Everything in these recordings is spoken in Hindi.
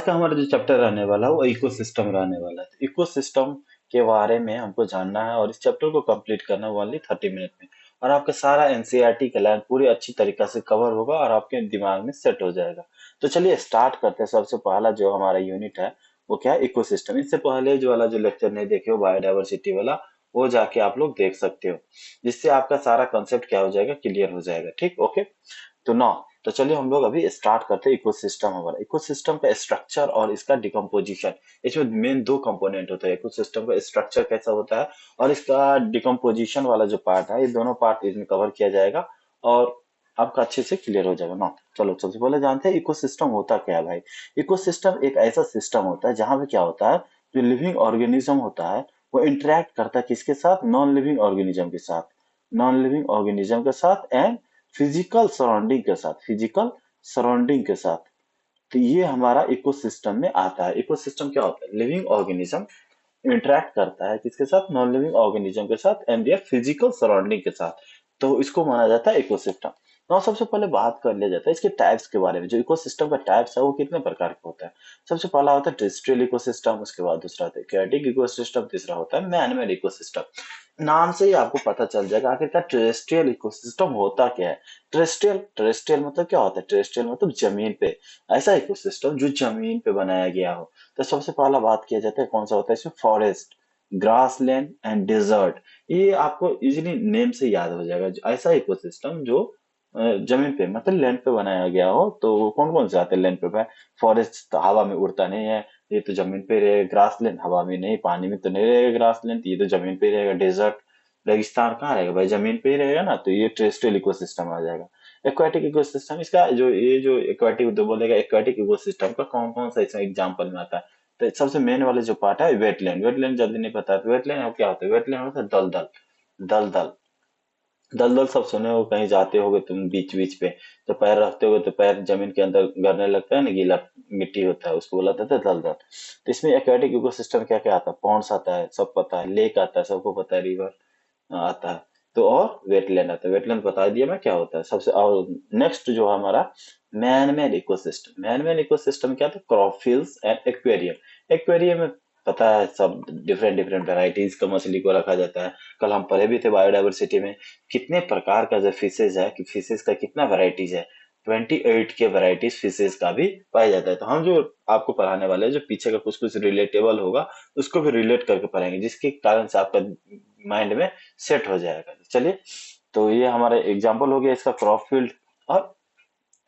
का हमारा जो चैप्टर रहने वाला है वो इकोसिस्टम रहने वाला है। तो इकोसिस्टम के बारे में हमको जानना है और इस चैप्टर को कंप्लीट करना ओनली 30 मिनट में। और आपका सारा एनसीईआरटी का लाइन पूरी अच्छी तरीका से कवर होगा और आपके दिमाग में सेट हो जाएगा। तो चलिए स्टार्ट करते हैं। सबसे पहला जो हमारा यूनिट है वो क्या है, इकोसिस्टम। इससे पहले जो वाला जो लेक्चर नहीं देखे हो बायोडायवर्सिटी वाला, वो जाके आप लोग देख सकते हो, जिससे आपका सारा कंसेप्ट क्या हो जाएगा, क्लियर हो जाएगा। ठीक, ओके। तो नौ, तो चलिए हम लोग अभी स्टार्ट करते हैं। इकोसिस्टम हमारा, इकोसिस्टम का स्ट्रक्चर और इसका डिकम्पोजिशन। इसमें मेन दो कंपोनेंट होता है। इकोसिस्टम का स्ट्रक्चर कैसा होता है और इसका डिकम्पोजिशन वाला जो पार्ट है, ये दोनों पार्ट इसमें कवर किया जाएगा और आपका अच्छे से क्लियर हो जाएगा ना। चलो सबसे पहले जानते हैं इकोसिस्टम होता क्या है भाई। इकोसिस्टम एक ऐसा सिस्टम होता है जहां पे क्या होता है, जो लिविंग ऑर्गेनिज्म होता है वो इंटरेक्ट करता है किसके साथ, नॉन लिविंग ऑर्गेनिज्म के साथ। नॉन लिविंग ऑर्गेनिज्म के साथ एंड फिजिकल सराउंडिंग के साथ, फिजिकल सराउंडिंग के साथ। तो ये हमारा इकोसिस्टम में आता है। इकोसिस्टम क्या होता है, लिविंग ऑर्गेनिज्म इंटरेक्ट करता है किसके साथ, नॉन लिविंग ऑर्गेनिज्म के साथ एंड देयर फिजिकल सराउंडिंग के साथ। तो इसको माना जाता है इकोसिस्टम। तो सबसे पहले बात कर लिया जाता है इसके टाइप्स के बारे में। जो इकोसिस्टम का टाइप्स है वो कितने प्रकार का होता है। सबसे पहला होता है टेरेस्ट्रियल इकोसिस्टम, उसके बाद दूसरा होता है एक्वेटिक इकोसिस्टम, तीसरा होता है मैन मेड इकोसिस्टम। नाम से ही आपको पता चल जाएगा आखिरकार टेरेस्ट्रियल इकोसिस्टम होता क्या है। टेरेस्ट्रियल, टेरेस्ट्रियल मतलब क्या होता है, टेरेस्ट्रियल मतलब जमीन पे, ऐसा इकोसिस्टम जो जमीन पे बनाया गया हो। तो सबसे पहला बात किया जाता है कौन सा होता है इसमें, फॉरेस्ट, ग्रासलैंड एंड डेजर्ट। ये आपको इजीली नेम से याद हो जाएगा। ऐसा इकोसिस्टम जो जमीन पे मतलब लैंड पे बनाया गया हो। तो कौन कौन से आते हैं लैंड पे, फॉरेस्ट तो हवा में उड़ता नहीं है, ये तो जमीन पे रहेगा। ग्रासलैंड हवा में नहीं, पानी में तो नहीं रहेगा ग्रासलैंड, ये तो जमीन पे ही रहेगा। डेजर्ट, रेगिस्तान कहाँ रहेगा भाई, जमीन पे ही रहेगा ना, तो ये टेरेस्ट्रियल इकोसिस्टम आ जाएगा। एक्वाटिक इकोसिस्टम, इसका जो ये जो एक्वाटिक जो बोलेगा एक्वाटिक इकोसिस्टम का कौन कौन सा इसमें एग्जांपल में आता है। तो सबसे मेन वाले जो पार्ट है वेटलैंड। वेटलैंड जल्दी नहीं पता है तो वेटलैंड क्या होता है, वेटलैंड होता है दलदल। दलदल, दलदल सब सुने हो, कहीं जाते होगे तुम बीच बीच पे, तो पैर रखते हो तो पैर जमीन के अंदर गड़ने लगता है ना, गीला मिट्टी होता है, उसको बोला जाता है दलदल। तो इसमें एक्वाटिक इकोसिस्टम क्या क्या आता है, पॉन्ड्स आता है, सब पता है, लेक आता है, सबको पता है, रिवर आता है। तो और वेटलैंड आता है, वेटलैंड बता दिया मैं क्या होता है सबसे। और नेक्स्ट जो हमारा man made ecosystem, man made ecosystem क्या था, crop fields and aquarium. Aquarium में पता है सब डिफरेंट डिफरेंट वेराइटीज का मछली को रखा जाता है। कल हम पढ़े भी थे बायोडायवर्सिटी में, कितने प्रकार का जो फिशेज है कि फिशेज का कितना वेराइटीज है, 28 के वेराइटीज फिशेज का भी पाया जाता है। तो हम जो आपको पढ़ाने वाले हैं, जो पीछे का कुछ कुछ रिलेटेबल होगा उसको भी रिलेट करके पढ़ेंगे, जिसके कारण से आपका माइंड में सेट हो जाएगा। चलिए, तो ये हमारा एग्जांपल हो गया इसका, क्रॉप फील्ड और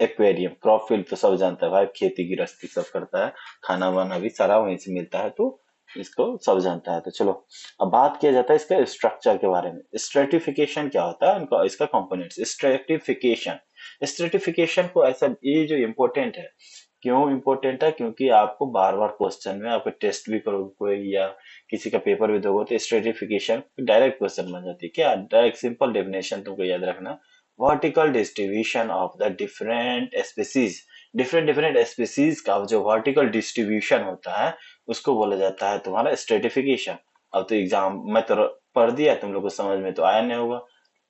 एक्वेरियम। क्रॉप फील्ड तो सब जानता है भाई, खेती गृहस्थी सब करता है, खाना वाना भी सारा वहीं से मिलता है, तो इसको सब जानता है। तो चलो अब बात किया जाता है इसके स्ट्रक्चर के बारे में। स्ट्रेटिफिकेशन क्या होता है उनका, इसका कंपोनेंट्स। स्ट्रेटिफिकेशन, स्ट्रेटिफिकेशन को ऐसा, ये जो इम्पोर्टेंट है, क्यों इम्पोर्टेंट है, क्योंकि आपको बार बार क्वेश्चन में आपको टेस्ट भी करोगे कोई या किसी का पेपर भी दोगे तो स्ट्रेटिफिकेशन डायरेक्ट क्वेश्चन बन जाती है। क्या डायरेक्ट सिंपल डेफिनेशन तुमको याद रखना, vertical distribution of the different species. Different different species का जो वर्टिकल डिस्ट्रीब्यूशन होता है उसको बोला जाता है तुम्हारा स्ट्रेटिफिकेशन। अब तो एग्जाम में तो पढ़ दिया, तुम लोग को समझ में तो आया नहीं होगा,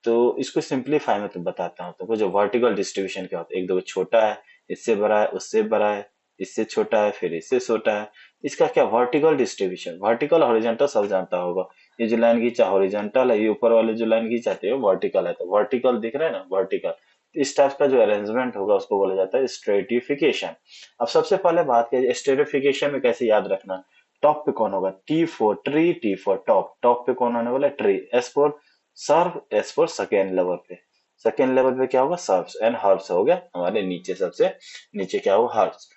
तो इसको सिंप्लीफाई में तो बताता हूँ तुमको। जो वर्टिकल डिस्ट्रीब्यूशन क्या होता है, एक दो छोटा है, इससे बड़ा है, उससे बड़ा है, इससे छोटा है, फिर इससे छोटा है, इसका क्या वर्टिकल डिस्ट्रीब्यूशन। वर्टिकल हॉरिजॉन्टल सब जानता होगा, ये जो लाइन खींचा हॉरिजॉन्टल है, ये ऊपर वाले जो लाइन खींचाते हो वर्टिकल है, तो वर्टिकल दिख रहा है ना, वर्टिकल। इस टाइप का जो अरेंजमेंट होगा उसको बोला जाता है स्ट्रेटिफिकेशन। अब सबसे पहले बात करें स्ट्रेटिफिकेशन में कैसे याद रखना। टॉप पे कौन होगा, T for tree, T for top. Top पे कौन होने वाला, tree. S for serve, S for second level पे। सेकेंड लेवल पे क्या होगा, सर्व्स एंड हर्ब्स हो गया हमारे नीचे, सबसे नीचे क्या होगा, हर्ब्स।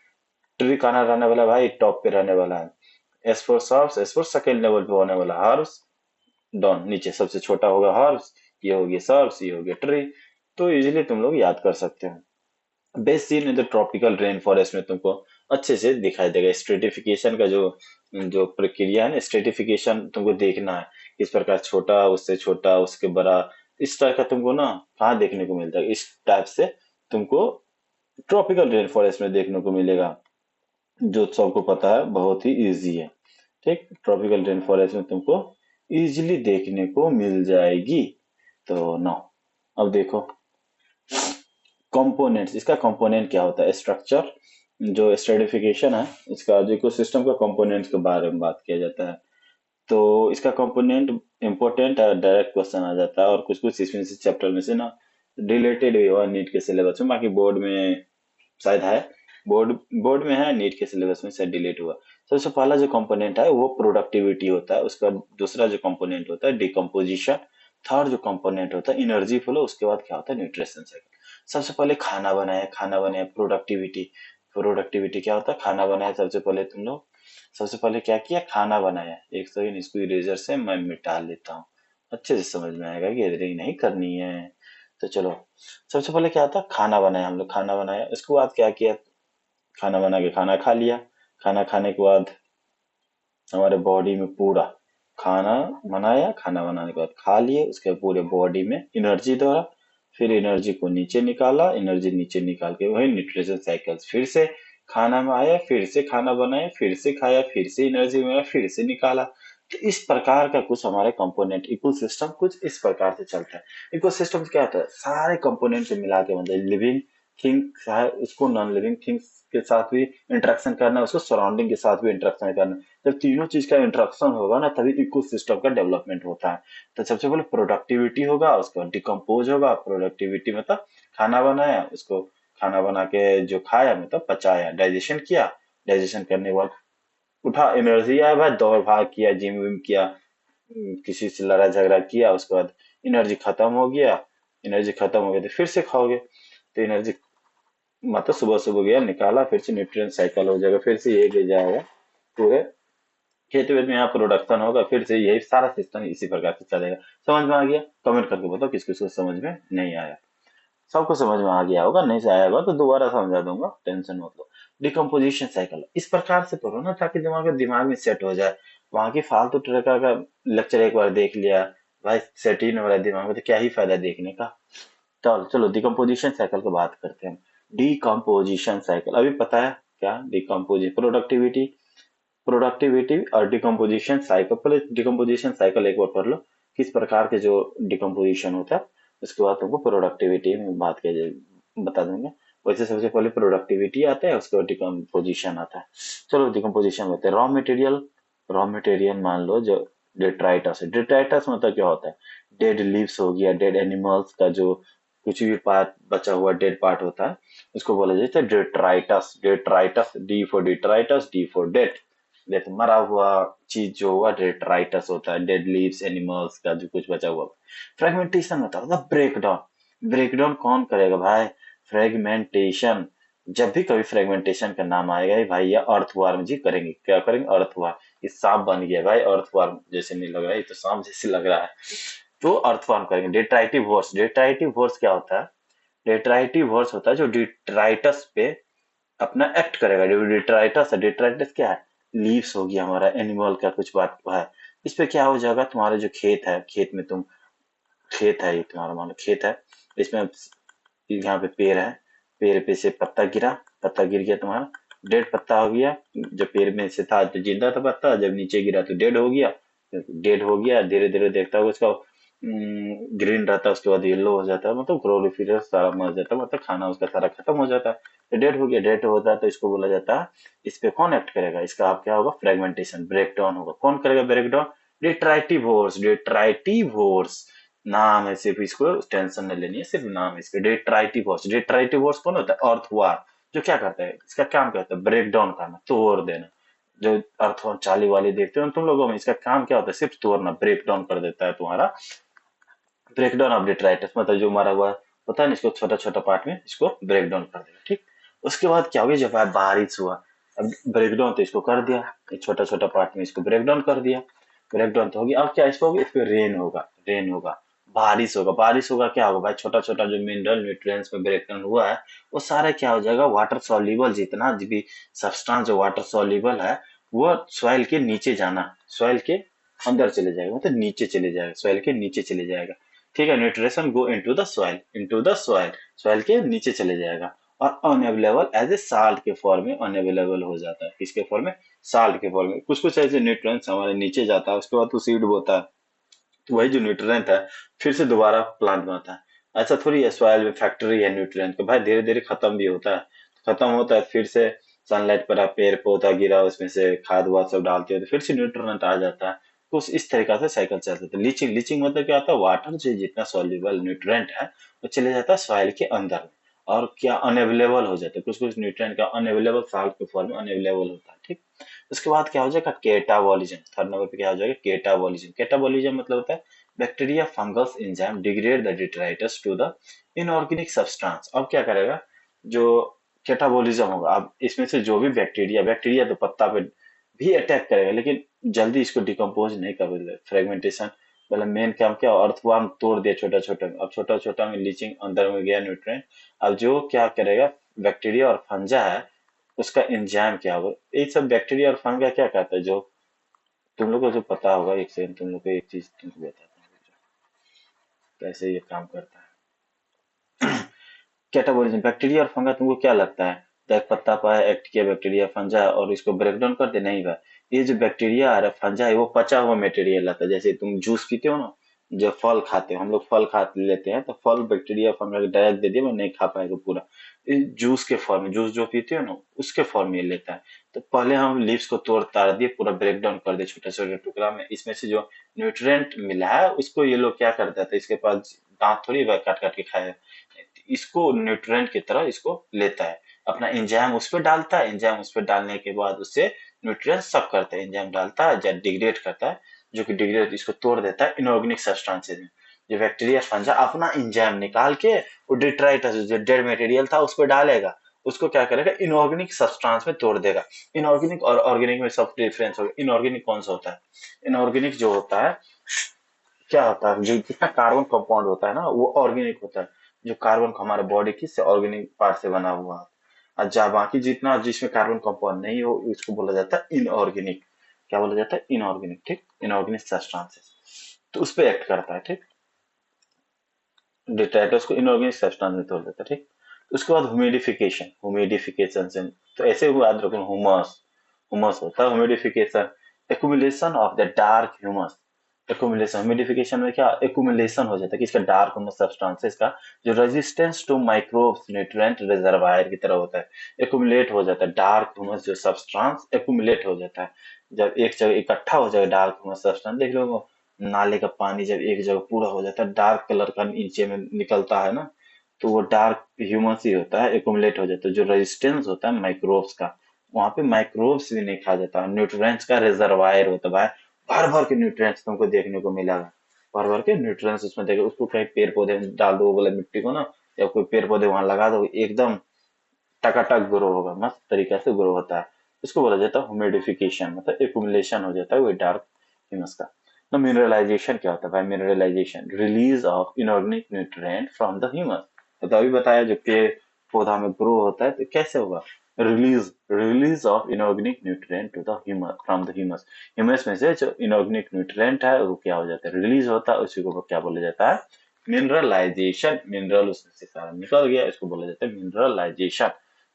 ट्री कहाँ रहने वाला भाई, टॉप पे रहने वाला है। S for serves, S for second level पे होने वाला हर्ब्स, डॉन नीचे सबसे छोटा होगा हर्ब्स, ये हो गया सर्व्स, ये हो गया ट्री। तो इजीली तुम लोग याद कर सकते हो। Best seen in the tropical rain forest में तुमको अच्छे से दिखाई देगा। स्ट्रेटिफिकेशन का जो जो प्रक्रिया है ना, स्ट्रेटिफिकेशन तुमको देखना है किस प्रकार, छोटा उससे छोटा उसके बड़ा, इस तरह का तुमको ना कहाँ देखने को मिलता है, इस टाइप से तुमको ट्रॉपिकल रेन फॉरेस्ट में देखने को मिलेगा, जो सबको पता है बहुत ही इजी है। ठीक, ट्रॉपिकल रेन फॉरेस्ट में तुमको इजीली देखने को मिल जाएगी। तो ना, अब देखो कंपोनेंट्स, इसका कंपोनेंट क्या होता है, स्ट्रक्चर, जो स्ट्रेटिफिकेशन है, इसका जो इकोसिस्टम का कंपोनेंट्स के बारे में बात किया जाता है। तो इसका कंपोनेंट इम्पोर्टेंट है, डायरेक्ट क्वेश्चन आ जाता है, और कुछ कुछ इसमें से चैप्टर में से ना रिलेटेड भी हुआ नीट के सिलेबस में, बाकी बोर्ड में शायद है, बोर्ड बोर्ड में है, नीट के सिलेबस में शायद डिलीट हुआ। सबसे पहला जो कंपोनेंट है वो प्रोडक्टिविटी होता है, उसका दूसरा जो कंपोनेंट होता है डिकम्पोजिशन, थर्ड जो कंपोनेंट होता है एनर्जी फ्लो, उसके बाद क्या होता है न्यूट्रिशन साइकिल। सबसे पहले खाना बनाया प्रोडक्टिविटी। प्रोडक्टिविटी क्या होता है, खाना बनाया। सबसे पहले तुम लोग सबसे पहले क्या किया, खाना बनाया। एक सेकंड, इसको इरेजर से मैं मिटा लेता हूँ, अच्छे से समझ में आएगा कि एडिटिंग नहीं करनी है। तो चलो, सबसे पहले क्या था, खाना बनाया। हम लोग खाना बनाया, उसके बाद क्या किया, खाना बना के खाना खा लिया। खाना खाने के बाद हमारे बॉडी में पूरा, खाना बनाया, खाना बनाने के बाद खा लिए, उसके पूरे बॉडी में एनर्जी दौड़ा। फिर एनर्जी को नीचे निकाला, एनर्जी नीचे निकाल के वही न्यूट्रिशन साइकिल्स, फिर से खाना में आया, फिर से खाना बनाया, फिर से खाया, फिर से एनर्जी में आया, फिर से निकाला। तो इस प्रकार का कुछ हमारे कंपोनेंट, इकोसिस्टम कुछ इस प्रकार से चलता है। इकोसिस्टम क्या होता है, सारे कंपोनेंट को मिला के, मतलब लिविंग थिंग्स है उसको नॉन लिविंग थिंग्स के साथ भी इंटरेक्शन करना, उसको सराउंडिंग के साथ भी इंटरेक्शन करना। जब तीनों चीज का इंटरेक्शन होगा ना, तभी इकोसिस्टम का डेवलपमेंट होता है। तो सबसे पहले प्रोडक्टिविटी होगा, उसके बाद डिकम्पोज होगा। प्रोडक्टिविटी मतलब खाना बनाया, उसको खाना बना के जो खाया मतलब पचाया, डाइजेशन किया। डाइजेशन करने के बाद उठा, एनर्जी आया भाई, दौड़ भाग किया, जिम विम किया, किसी से लड़ा झगड़ा किया, उसके बाद एनर्जी खत्म हो गया। एनर्जी खत्म हो गया तो फिर से खाओगे, तो एनर्जी मतलब सुबह सुबह गया निकाला, फिर से न्यूट्रिएंट साइकिल हो जाएगा, फिर से ये ले जाएगा पूरे खेत वेत में, यहाँ प्रोडक्शन होगा, फिर से यही सारा सिस्टम इसी प्रकार से चलेगा। समझ में आ गया? कमेंट करके बताओ किस किस को समझ में नहीं आया। सबको समझ में आ गया होगा, नहीं से आया होगा तो दोबारा समझा दूंगा, टेंशन मत लो। डिकम्पोजिशन साइकिल इस प्रकार से पढ़ो ना, ताकि दिमाग में सेट हो जाए। वहां की फालतू ट्रेकर का लेक्चर एक बार देख लिया भाई, सेट ही नहीं हो रहा है दिमाग में, तो क्या ही फायदा देखने का। चलो चलो, डिकम्पोजिशन साइकिल की बात करते हैं। डिकम्पोजिशन साइकिल अभी पता है क्या, डिकम्पोजिशन प्रोडक्टिविटी, प्रोडक्टिविटी और डिकम्पोजिशन साइकिल। पहले डिकम्पोजिशन साइकिल एक बार पढ़ लो, किस प्रकार के जो डिकम्पोजिशन होता है। उसके बाद तुमको प्रोडक्टिविटी में बात किया जाए, बता दूंगा। वैसे सबसे पहले प्रोडक्टिविटी आता है, उसके बाद डिकम्पोजिशन आता है। चलो डिकम्पोजिशन होता है, रॉ मटेरियल मान लो जो डेट्राइटस है। डेट्राइटस मतलब क्या होता है, डेड लीव्स हो गया, डेड एनिमल्स का जो कुछ भी पार्ट बचा हुआ डेड पार्ट होता है, उसको बोला जाता है detritus. Detritus, D for detritus, D for dead. Death, मरा हुआ चीज जो हुआ डेट्राइटस होता है, डेड लीव्स एनिमल्स का जो कुछ बचा हुआ। फ्रेगमेंटेशन होता है मतलब ब्रेकडाउन। ब्रेकडाउन कौन करेगा भाई, फ्रेगमेंटेशन। जब भी कभी फ्रेगमेंटेशन का नाम आएगा, ये भाई ये अर्थवर्म जी करेंगे। क्या करेंगे, अर्थवर्म। ये सांप बन गया भाई, अर्थवर्म जैसे नहीं लग रहा है, ये तो सांप जैसे लग रहा है। तो अर्थवर्म करेंगे। डेट्राइटिव हॉर्स, डेट्राइटिव हॉर्स क्या होता है, डेट्राइटिव हॉर्स होता है जो डिट्राइटस पे अपना एक्ट करेगा। जो डिट्राइटस है, डिट्राइटस क्या है, लीव्स हो गया हमारा, एनिमल का कुछ बात है। इस पे क्या हो जाएगा, तुम्हारा जो खेत है, खेत में तुम, खेत है ये तुम्हारा, मान लो खेत है, इसमें यहाँ पे पेड़ है, पेड़ पे से पत्ता गिरा, पत्ता गिर गया तुम्हारा, डेड पत्ता हो गया। जब पेड़ में से था तो जिंदा था पत्ता, जब नीचे गिरा तो डेड हो गया। डेड हो गया, धीरे धीरे देखता हुआ उसका ग्रीन रहता है, उसके बाद येलो हो जाता है, मतलब क्लोरोफिलस सारा मर जाता है, मतलब खाना उसका सारा खत्म हो जाता है। तो डेड हो गया, डेड होता है तो इसको बोला जाता है, इस पे कौन एक्ट करेगा, इसका आप क्या होगा, फ्रेगमेंटेशन, ब्रेकडाउन होगा। कौन करेगा ब्रेकडाउन, डिट्राइटिव होर्स। डिट्राइटिव होर्स नाम है सिर्फ, इसको टेंशन नहीं लेनी है, सिर्फ नाम है इसका, डेट्राइटिव हॉर्स। डेट्राइटिव हॉर्स कौन होता है, अर्थवार। जो क्या करता है, इसका काम क्या होता है, ब्रेक डाउन करना, तोड़ देना। जो अर्थवार चाली वाली देखते हो तुम लोगों में, इसका काम क्या होता है, सिर्फ तोड़ना, ब्रेक डाउन कर देता है तुम्हारा। ब्रेक डाउन ऑफ डेट्राइटिस मतलब जो मारा हुआ होता है ना, इसको छोटा छोटा पार्ट में इसको ब्रेक डाउन कर देगा, ठीक। उसके बाद क्या होगा, जब बारिश हुआ, अब ब्रेक डाउन तो इसको कर दिया, छोटा छोटा पार्ट में इसको ब्रेक डाउन कर दिया। ब्रेक डाउन तो होगी, अब क्या इसको होगी, इस पे रेन होगा, रेन होगा, बारिश होगा। बारिश होगा, क्या होगा भाई, छोटा छोटा जो मिनरल न्यूट्रिएंट्स में ब्रेक डाउन हुआ है, वो सारा क्या हो जाएगा, वाटर सॉल्युबल, जितना भी सब्सटेंस जो वाटर सॉल्युबल है, वो सॉइल के नीचे जाना, सॉइल के अंदर चले जाएगा, मतलब नीचे चले जाएगा, सॉइल के नीचे चले जाएगा। ठीक है, nutrition go into the soil, into the soil, soil के नीचे चले जाएगा। और अनअवेलेबल एज ए साल्ट के फॉर्म में अनअवेलेबल हो जाता है। किसके फॉर्म में, साल्ट के फॉर्म में। कुछ कुछ ऐसे न्यूट्रिएंट्स हमारे नीचे जाता है, उसके बाद तो सीड बोता है, तो वही जो न्यूट्रिएंट है फिर से दोबारा प्लांट बनाता है। ऐसा थोड़ी है सॉइल में फैक्ट्री है न्यूट्रिएंट का भाई, धीरे धीरे खत्म भी होता है, खत्म होता है फिर से सनलाइट पर आप पेड़ पौधा गिरा उसमें से खाद वाद सब डालते हो तो फिर से न्यूट्रॉन आ जाता है। तो इस तरीका से साइकिल चलता है। लीचिंग लीचिंग मतलब क्या होता है, वाटर जो जितना सॉल्युबल न्यूट्रिएंट है वो चले जाता है सॉइल के अंदर में, और क्या अनअवेलेबल हो जाता है, कुछ कुछ न्यूट्रिएंट का अनअवेलेबल साल्ट के फॉर्म में अनअवेलेबल होता है। ठीक। उसके बाद क्या हो जाएगा, केटाबॉलिज्म। थर्ड नंबर पे क्या हो जाएगा, केटाबॉलिज्म। केटाबॉलिज्म मतलब होता है bacteria fungus enzyme degrade the detritus to the inorganic substance. अब क्या करेगा, जो केटाबॉलिज्म होगा, अब इसमें से जो भी बैक्टीरिया बैक्टीरिया तो पत्ता पे भी अटैक करेगा लेकिन जल्दी इसको डिकम्पोज नहीं करेगा, फ्रेगमेंटेशन। मतलब मेन काम क्या, अर्थवर्म तोड़ दिया छोटा छोटा, अब छोटा छोटा में लीचिंग अंदर में गया न्यूट्रिएंट। अब जो क्या करेगा, बैक्टीरिया और फंजा है उसका एंजाइम क्या होगा, ये सब बैक्टीरिया और फंगा क्या करता है, जो तुम लोग को जो पता होगा, एक सेकंड तुम लोग को एक चीज तुमको बताता हूँ कैसे ये काम करता है। कैटाबॉलिज्म, बैक्टीरिया और फंगा, तुमको क्या लगता है, एक पत्ता पर एक्ट किया बैक्टीरिया फंजा और इसको ब्रेक डाउन कर दे, नहीं भाई। ये जो बैक्टीरिया और फंजा है वो पचा हुआ मटेरियल आता है। जैसे तुम जूस पीते हो ना, जब फल खाते हो, हम लोग फल खा लेते हैं तो फल बैक्टीरिया फंगा डायरेक्ट दे दिया, वो नहीं खा पाएगा पूरा। इस जूस के फॉर्म में, जूस जो पीते हो ना उसके फॉर्म में ये लेता है। तो पहले हम लीव्स को तोड़ ताड़ दिए, पूरा ब्रेक डाउन कर दिए छोटे छोटे टुकड़ा में, इसमें से जो न्यूट्रिएंट मिला है उसको ये लोग क्या करता था, इसके पास दांत थोड़ी है काट काट के खाए, इसको न्यूट्रिएंट की तरह इसको लेता है, अपना एंजाइम उस पर डालता है, एंजाइम उस पर डालने के बाद उससे न्यूट्रिएंट सब करता है, एंजाइम डालता है या डिग्रेड करता है, जो कि डिग्रेड इसको तोड़ देता है इनऑर्गेनिक सब्सटेंसेज में। जो बैक्टीरिया फंजा अपना एंजाइम निकाल के वो डिट्राइटस जो डेड मटेरियल था उस पर डालेगा, उसको क्या करेगा, इनऑर्गेनिक सब्सटेंस में तोड़ देगा। इनऑर्गेनिक और ऑर्गेनिक में सब डिफरेंस होगा। इनऑर्गेनिक कौन सा होता है, इनऑर्गेनिक जो होता है, क्या होता है, जो जितना कार्बन कंपाउंड होता है ना वो ऑर्गेनिक होता है, जो कार्बन हमारे बॉडी की से ऑर्गेनिक पार्ट से बना हुआ है। और जहाँ बाकी जितना जिसमें कार्बन कंपाउंड नहीं हो उसको बोला जाता है इनऑर्गेनिक। क्या बोला जाता है, इनऑर्गेनिक। ठीक, इनऑर्गेनिक सब्सटेंसेस तो उस पे एक्ट करता है। ठीक, डिट्राइटस को इनऑर्गेनिक सब्सटेंस में तोड़ देता है। ठीक, उसके बाद ह्यूमिडिफिकेशन, ह्यूमिडिफिकेशन से, तो ऐसे हुआ याद रखो, हुमस, हुमस होता है humidification, accumulation of the dark humus. Accumulation, humidification में क्या एक्युमुलेशन हो जाता है कि इसका डार्क ह्यूमस सब्सटेंसेस का जो resistance to microbes nutrient reservoir की तरह होता है, एक्युमुलेट हो जाता है, डार्क ह्यूमस जो सब्सटेंस एक्युमुलेट हो जाता है। जब एक जगह इकट्ठा हो जाएगा डार्क ह्यूमस सब्सटेंस, देख लो नाले का पानी जब एक जगह पूरा हो जाता है डार्क कलर का नीचे में निकलता है ना, तो वो डार्क ह्यूमस ही होता है, एक्युमुलेट हो जाता है। जो रेजिस्टेंस होता है माइक्रोब्स का, वहां पे माइक्रोब्स भी नहीं खा जाता, न्यूट्रिएंट्स का रिजर्वायर होता है। भर भर के न्यूट्रिएंट्स तुमको देखने को मिलेगा, भर भर के न्यूट्रिएंट्स उसमें देगा। उसको कहीं पेड़ पौधे में डाल दो, वो वाला मिट्टी को ना, या कोई पेड़ पौधे वहां लगा दो, एकदम टकाटक ग्रो होगा, मस्त तरीके से ग्रो होता है। इसको बोला जाता है ह्यूमिडिफिकेशन, मतलब एक्युमुलेशन हो जाता है वो डार्क ह्यूमस का। तो मिनरलाइजेशन क्या होता है भाई, mineralisation release of inorganic nutrient from the humus. तो अभी बताया जो पेड़ पौधा में ग्रो होता है तो कैसे होगा, release release of inorganic nutrient to the humus from the humus. Humus में से जो इनऑर्गेनिक न्यूट्रिएंट है वो क्या हो जाता है, रिलीज होता है, उसी को क्या बोला जाता है, मिनरलाइजेशन। मिनरल उसमें से सारा निकल गया, इसको बोला जाता है मिनरलाइजेशन।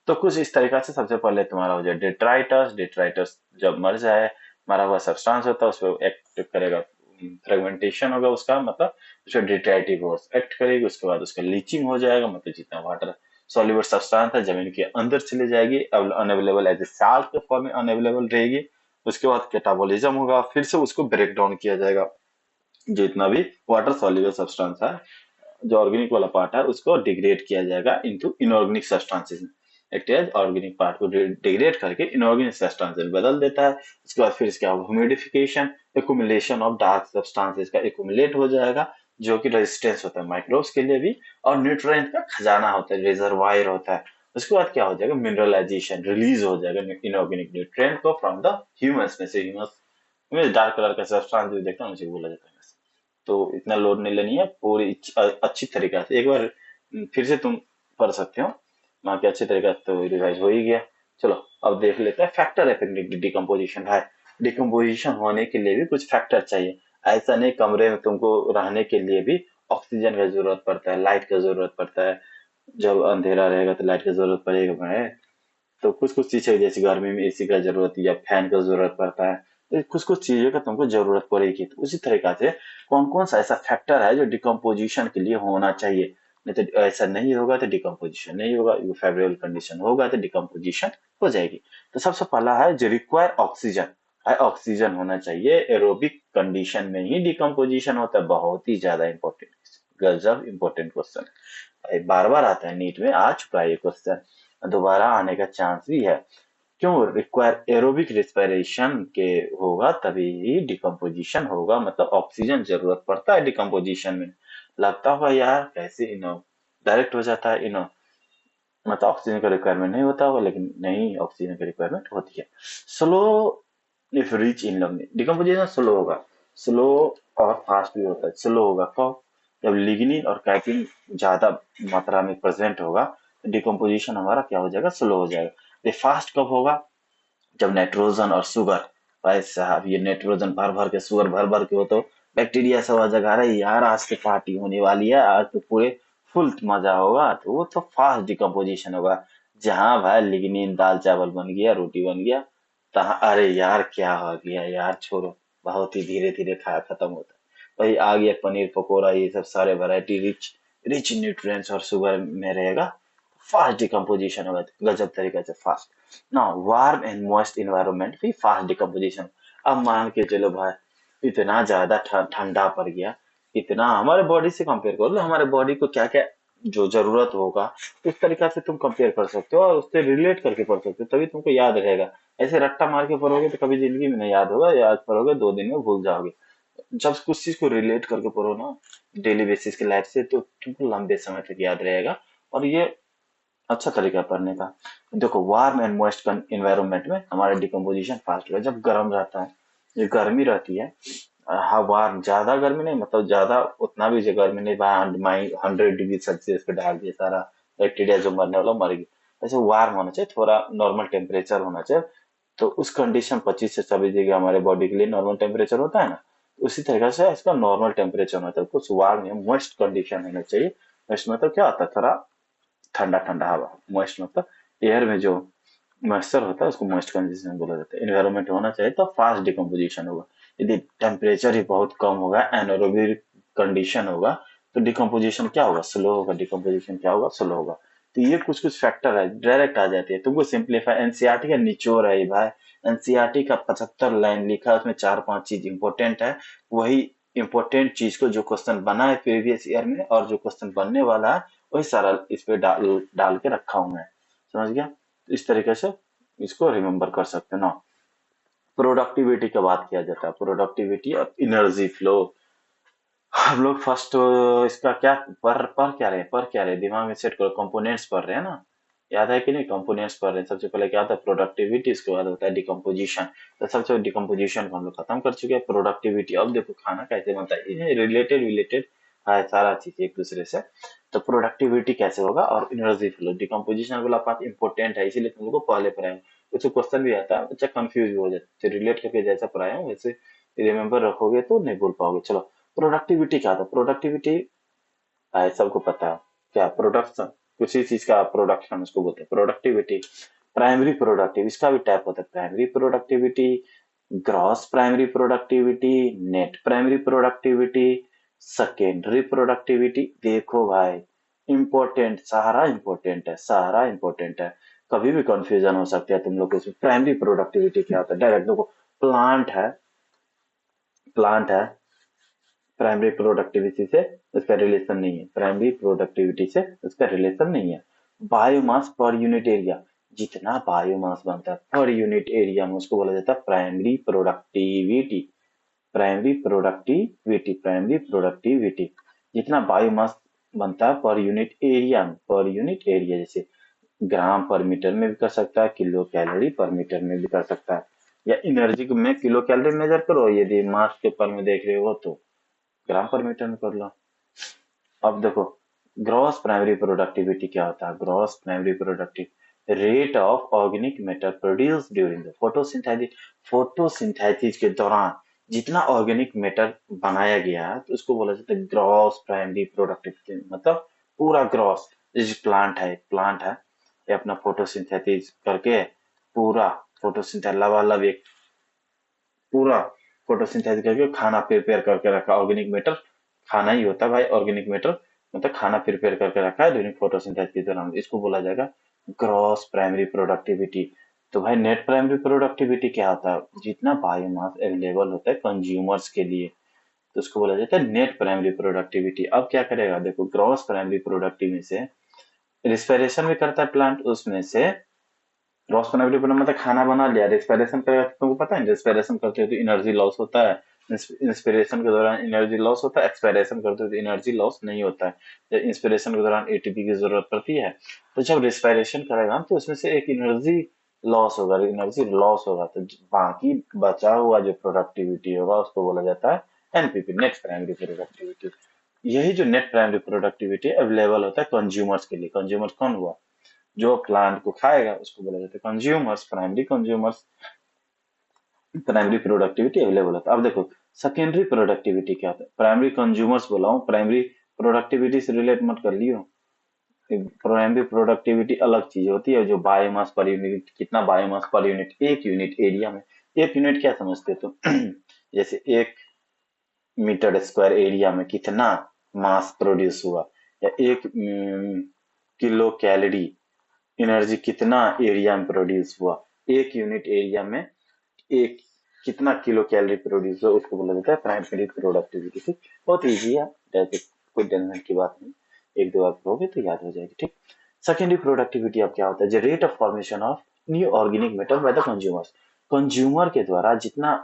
तो कुछ इस तरीका से सबसे पहले तुम्हारा हो जाए डिट्राइटस। डिट्राइटस जब मर जाए, मरा हुआ सब्सटेंस होता है उस पर एक्ट करेगा, फ्रेगमेंटेशन होगा उसका, मतलब उसका डिट्राइटिव फोर्स एक्ट करेगी। उसके बाद उसका लीचिंग हो जाएगा, मतलब जितना वाटर सॉल्युबल सब्सटेंस है जमीन के अंदर चले जाएगी, अब अनअवेलेबल एज ए साल्ट के फॉर्म में अनअवेलेबल रहेगी। उसके बाद कैटाबॉलिज्म होगा, फिर से उसको ब्रेक डाउन किया जाएगा, जितना भी वाटर सॉल्युबल सब्सटेंस है, जो ऑर्गेनिक वाला पार्ट है उसको डिग्रेड किया जाएगा इनटू इनऑर्गेनिक सब्सटेंसेस में। एक्टेज ऑर्गेनिक पार्ट को डिग्रेड करके इनऑर्गेनिक सब्सटेंसेस में बदल देता है। उसके बाद फिर इसका humidification, accumulation of dark substances का एक्युमुलेट हो जाएगा, जो कि रेजिस्टेंस होता है माइक्रोब्स के लिए भी, और न्यूट्रिएंट का खजाना होता है, रिजर्वायर होता है। उसके बाद क्या हो जाएगा, मिनरलाइजेशन, रिलीज हो जाएगा इनऑर्गेनिक न्यूट्रिएंट को फ्रॉम द ह्यूमस में से। ह्यूमस में डार्क कलर का सब्सटेंस जो देखता है उसे बोला जाता है। तो इतना लोड नहीं लेनी है, पूरी अच्छी तरीका से एक बार फिर से तुम पढ़ सकते हो, बाकी अच्छे तरीके से तो रिवाइज हो ही गया। चलो अब देख लेते हैं फैक्टर अफेक्टिंग डिकम्पोजिशन है। डिकम्पोजिशन होने के लिए भी कुछ फैक्टर चाहिए, ऐसा नहीं कमरे में तुमको रहने के लिए भी ऑक्सीजन का जरूरत पड़ता है, लाइट का जरूरत पड़ता है, जब अंधेरा रहेगा तो लाइट का जरूरत पड़ेगा भाई। तो कुछ कुछ चीजें जैसे गर्मी में एसी का जरूरत या फैन का जरूरत पड़ता है, तो कुछ कुछ चीजों का तुमको जरूरत पड़ेगी। तो उसी तरीका से कौन कौन सा ऐसा फैक्टर है जो डिकम्पोजिशन के लिए होना चाहिए, नहीं तो ऐसा नहीं होगा तो डिकम्पोजिशन नहीं होगा, फेवरेबल कंडीशन होगा तो डिकम्पोजिशन हो जाएगी। तो सबसे पहला है जो रिक्वायर ऑक्सीजन है, ऑक्सीजन होना चाहिए। एरोबिक कंडीशन में ही डिकम्पोजिशन होता है, बहुत ही ज्यादा इंपॉर्टेंट, गजब इंपॉर्टेंट क्वेश्चन, बार बार आता है नीट में, आ चुका है ये क्वेश्चन, दोबारा आने का चांस भी है। क्यों? रिक्वायर एरोबिक रेस्पिरेशन के होगा तभी डिकम्पोजिशन होगा, मतलब ऑक्सीजन जरूरत पड़ता है डिकम्पोजिशन में। लगता होगा यार कैसे इनो डायरेक्ट हो जाता है इनो, मतलब ऑक्सीजन का रिक्वायरमेंट नहीं होता होगा, लेकिन नहीं, ऑक्सीजन की रिक्वायरमेंट होती है। स्लो इफ रिच इन लवनी, डिकम्पोजिशन स्लो होगा, स्लो और फास्ट भी होता है। स्लो होगा कब? जब लिग्निन और कैटिन ज्यादा मात्रा में प्रेजेंट होगा तो डिकम्पोजिशन हमारा क्या हो जाएगा? स्लो हो जाएगा। ये फास्ट कब होगा? जब नाइट्रोजन और शुगर, भाई साहब ये नाइट्रोजन भर भर के, शुगर भर भर के हो तो बैक्टीरिया सब आ जाएगा, अरे यार आज तो पार्टी होने वाली है, आज तो पूरे फुल मजा होगा, तो वो तो फास्ट डिकम्पोजिशन होगा। जहां भाई लिग्निन दाल चावल बन गया, रोटी बन गया, तहाँ अरे यार क्या हो गया यार, छोड़ो, बहुत ही धीरे धीरे खाया खत्म होता है। भाई आ गया पनीर पकोड़ा, ये सब सारे वैरायटी रिच रिच न्यूट्रिएंट्स और शुगर में रहेगा, फास्ट डिकम्पोजिशन होगा, गजब तरीके से फास्ट ना। वार्म एंड मॉइस्ट इन्वायरमेंट भी फास्ट डिकम्पोजिशन। अब मान के चलो भाई इतना ज्यादा ठंडा पड़ गया, इतना हमारे बॉडी से कंपेयर कर लो, हमारे बॉडी को क्या क्या जो जरूरत होगा उस तरीका से तुम कंपेयर कर सकते हो और उससे रिलेट करके पढ़ सकते हो, तभी तुमको याद रहेगा। ऐसे रट्टा मार के पढ़ोगे तो कभी जिंदगी में नहीं याद होगा, याद पढ़ोगे 2 दिन में भूल जाओगे। जब कुछ चीज को रिलेट करके पढ़ो ना डेली बेसिस की लाइफ से, तो तुमको लंबे समय तक याद रहेगा। और ये अच्छा तरीका है पढ़ने का। देखो वार्म एंड मॉइस्ट इन्वायरमेंट में हमारा डिकम्पोजिशन फास्ट होगा। जब गर्म रहता है, जो गर्मी रहती है, हाँ वार्म, ज्यादा गर्मी नहीं, मतलब ज्यादा उतना भी जो गर्मी नहीं, भाई 100 डिग्री सेल्सियस पे डाल दिया सारा, बैक्टीरिया जो मरने वाला मर गया। ऐसे वार्म होना चाहिए, थोड़ा नॉर्मल टेम्परेचर होना चाहिए। तो उस कंडीशन 25 से 26 डिग्री हमारे बॉडी के लिए नॉर्मल टेम्परेचर होता है ना, तो उसी तरीके से इसका नॉर्मल टेम्परेचर होता है, कुछ वार्म या मॉइस्ट कंडीशन होना चाहिए। मॉइस्ट मतलब क्या होता है? थोड़ा ठंडा ठंडा हवा, मॉइस्ट मतलब एयर में जो मॉइस्चर होता है उसको मॉइस्ट कंडीशन बोला जाता है। एनवायरमेंट होना चाहिए तो फास्ट डिकम्पोजिशन होगा। यदि टेम्परेचर ही बहुत कम होगा, एनएरोबिक कंडीशन होगा, तो डिकम्पोजिशन क्या होगा? स्लो होगा। डिकम्पोजिशन क्या होगा? स्लो होगा। तो ये कुछ कुछ फैक्टर है, डायरेक्ट आ जाती है तुमको सिंप्लीफाई। एनसीईआरटी का निचोड़ है ये भाई, एनसीईआरटी का 75 लाइन लिखा है, उसमें 4-5 चीज इंपॉर्टेंट है। वही इंपॉर्टेंट चीज को जो क्वेश्चन बना है प्रीवियस ईयर में और जो क्वेश्चन बनने वाला है, वही सारा इस पे डाल डाल के रखा हूं मैं। समझ गया? इस तरीके से इसको रिमेम्बर कर सकते हो ना। प्रोडक्टिविटी का बात किया जाता है, प्रोडक्टिविटी और एनर्जी फ्लो। हम लोग फर्स्ट इसका क्या पर क्या रहे दिमाग में सेट करो, कंपोनेंट्स पढ़ रहे हैं ना, याद है कि नहीं? कंपोनेंट्स पढ़ रहे हैं। सबसे पहले क्या होता है? प्रोडक्टिविटी, इसके बाद होता है डिकम्पोजिशन। तो सबसे डिकम्पोजिशन को हम लोग खत्म कर चुके हैं। प्रोडक्टिविटी, अब देखो खाना कैसे बनता है, ये रिलेटेड रिलेटेड है सारा चीज एक दूसरे से। तो प्रोडक्टिविटी कैसे होगा और एनर्जी फ्लो, डिकम्पोजिशन वाला पार्ट इंपॉर्टेंट है, इसीलिए तुम लोग को पहले पढ़ाए। कुछ क्वेश्चन भी आता है, बच्चा कंफ्यूज भी हो जाता है, रिलेट करके जैसा पढ़ाया हूँ वैसे रिमेम्बर रखोगे तो नहीं भूल पाओगे। चलो प्रोडक्टिविटी क्या था? प्रोडक्टिविटी सबको पता है क्या? प्रोडक्शन, किसी चीज का प्रोडक्शन उसको बोलते हैं प्रोडक्टिविटी। प्राइमरी प्रोडक्टिव, इसका भी टाइप होता है, primary productivity, gross primary productivity, net primary productivity, secondary productivity. देखो भाई इंपॉर्टेंट, सारा इंपॉर्टेंट है, सारा इंपॉर्टेंट है। कभी भी कंफ्यूजन हो सकता है तुम लोग को इसमें। प्राइमरी प्रोडक्टिविटी क्या होता है? डायरेक्ट देखो, प्लांट है, प्लांट है, प्राइमरी प्रोडक्टिविटी से उसका रिलेशन नहीं है, प्राइमरी प्रोडक्टिविटी से उसका रिलेशन नहीं है। बायोमास पर यूनिट एरिया, जितना बायोमास बनता है पर यूनिट एरिया में, उसको बोला जाता है primary productivity. Primary productivity, primary productivity, जितना बायोमास बनता है पर यूनिट एरिया में, पर यूनिट एरिया, जैसे ग्राम पर मीटर में भी कर सकता है, किलो कैलोरी पर मीटर में भी कर सकता है, या एनर्जी में किलो कैलोरी मेजर करो, यदि मास के पर में देख रहे हो तो ग्राम पर मीटर में कर लो। अब देखो ग्रॉस प्राइमरी प्रोडक्टिविटी क्या होता है? Gross primary productive rate of organic matter produce during the photosynthesis. Photosynthesis के दौरान जितना ऑर्गेनिक मैटर बनाया गया है, तो उसको बोला जाता है ग्रॉस प्राइमरी प्रोडक्टिविटी, मतलब पूरा ग्रॉस। जैसे प्लांट है, ये अपना फोटोसिंथेसिस करके पूरा फोटोसिंथेसिस लबालब एक पूरा फोटोसिंथेसिस करके खाना प्रिपेयर करके रखा। ऑर्गेनिक मैटर खाना ही होता है भाई, ऑर्गेनिक मैटर मतलब खाना प्रिपेयर करके रखा है ड्यूरिंग फोटोसिंथेसिस के दौरान, इसको बोला जाएगा ग्रॉस प्राइमरी प्रोडक्टिविटी। तो भाई नेट प्राइमरी प्रोडक्टिविटी क्या होता है, जितना बायोमास अवेलेबल होता है कंज्यूमर्स के लिए, तो उसको बोला जाता है नेट प्राइमरी प्रोडक्टिविटी। अब क्या करेगा, देखो ग्रॉस प्राइमरी प्रोडक्टिविटी से रिस्पिरेशन भी करता है प्लांट, उसमें से ग्रॉस प्राइमरी प्रोडक्ट मतलब खाना बना लिया, रिस्पिरेशन करेगा तो तुमको पता है रिस्पिरेशन करते हो तो एनर्जी लॉस होता है, इंस्पिरेशन के दौरान एनर्जी लॉस होता है, एक्सपायरेशन करते हो तो एनर्जी लॉस नहीं होता है। जब इंस्पिरेशन के दौरान एटीपी की जरूरत पड़ती है, तो जब रिस्पिरेशन करेगा तो उसमें से एक एनर्जी लॉस होगा, एनर्जी लॉस होगा, तो बाकी बचा हुआ जो प्रोडक्टिविटी होगा उसको बोला जाता है एनपीपी, नेट प्राइमरी प्रोडक्टिविटी। यही जो नेट प्राइमरी प्रोडक्टिविटी अवेलेबल होता है कंज्यूमर्स के लिए। कंज्यूमर्स कौन हुआ, जो प्लांट को खाएगा उसको बोला जाता है consumers, primary consumers. Primary productivity available होता है। अब देखो सेकेंडरी प्रोडक्टिविटी क्या होता है, प्राइमरी कंज्यूमर्स बोला हूँ, प्राइमरी प्रोडक्टिविटी से रिलेट मत कर लियो। प्राइमरी प्रोडक्टिविटी अलग चीज होती है, जो बायोमास पर यूनिट, कितना बायोमास पर यूनिट, एक यूनिट एरिया में। एक यूनिट क्या समझते हो तुम जैसे 1 मीटर स्क्वायर एरिया में कितना मास प्रोड्यूस हुआ, या 1 किलो कैलोरी एनर्जी कितना एरिया में प्रोड्यूस हुआ, एक यूनिट एरिया में एक कितना किलो कैलोरी प्रोड्यूस हुआ, उसको बोला जाता है प्राइमरी प्रोडक्टिविटी। ठीक, बहुत इजी है, जैसे कोई टेंशन की बात नहीं, एक दो बार पढ़ोगे तो याद हो जाएगी। ठीक, सेकेंडरी प्रोडक्टिविटी अब क्या होता है, rate of formation of new organic matter by the consumers. Consumer के द्वारा जितना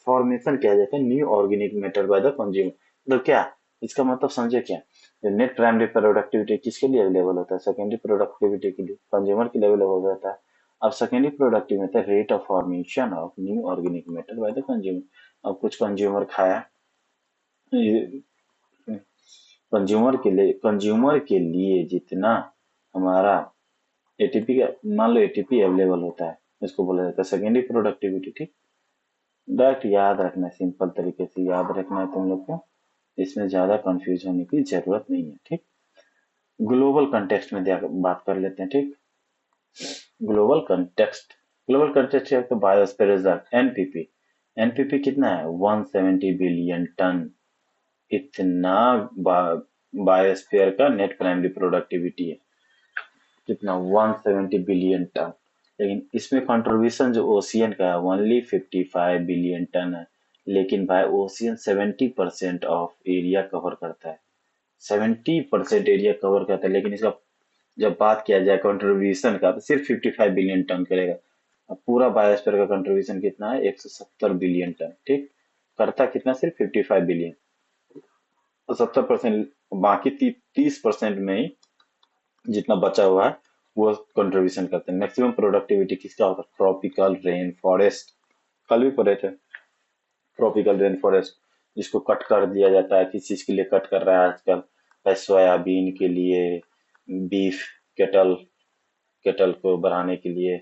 फॉर्मेशन किया जाता है new organic matter by the consumer, तो क्या इसका मतलब समझे क्या, नेट प्राइमरी प्रोडक्टिविटी किसके लिए अवेलेबल होता है, सेकेंडरी प्रोडक्टिविटी के लिए, कंज्यूमर के लिए अवेलेबल होता है। अब सेकेंडरी प्रोडक्टिव में था rate of formation of new organic matter by the consumer. अब कुछ कंज्यूमर खाया, कंज्यूमर के लिए जितना हमारा एटीपी का, मान लो एटीपी अवेलेबल होता है, इसको बोला जाता है सेकेंडरी प्रोडक्टिविटी। ठीक, डायरेक्ट याद रखना है, सिंपल तरीके से याद रखना है तुम लोग को, इसमें ज्यादा कंफ्यूज होने की जरूरत नहीं है। ठीक, ग्लोबल कंटेक्स्ट में बात कर लेते हैं। ठीक, ग्लोबल कंटेक्स्ट, ग्लोबल कंटेक्स्ट है तो बायोस्फीयर रिजर्व एनपीपी, एनपीपी कितना है 170 बिलियन टन, इतना बायोस्फीयर का नेट प्राइमरी प्रोडक्टिविटी है, कितना 170 बिलियन टन। लेकिन इसमें कंट्रीब्यूशन जो ओशियन का है ओनली 55 बिलियन टन है, लेकिन भाई ओशियन 70% ऑफ एरिया कवर करता है, 70% एरिया कवर करता है, लेकिन इसका जब बात किया जाए कंट्रीब्यूशन का तो सिर्फ 55 बिलियन टन करेगा। अब पूरा बायोस्फीयर का कंट्रीब्यूशन कितना है 170 बिलियन टन। ठीक, करता कितना सिर्फ 55 बिलियन, तो 70%, बाकी 30% में ही जितना बचा हुआ है वो कंट्रीब्यूशन करते हैं। मैक्सिमम प्रोडक्टिविटी किसका होता है, ट्रॉपिकल रेन फॉरेस्ट, कल भी पढ़े थे, ट्रॉपिकल रेन फॉरेस्ट जिसको कट कर दिया जाता है, किस चीज के लिए कट कर रहा है आजकल, सोयाबीन के लिए, बीफ, केटल, केटल को बढ़ाने के लिए,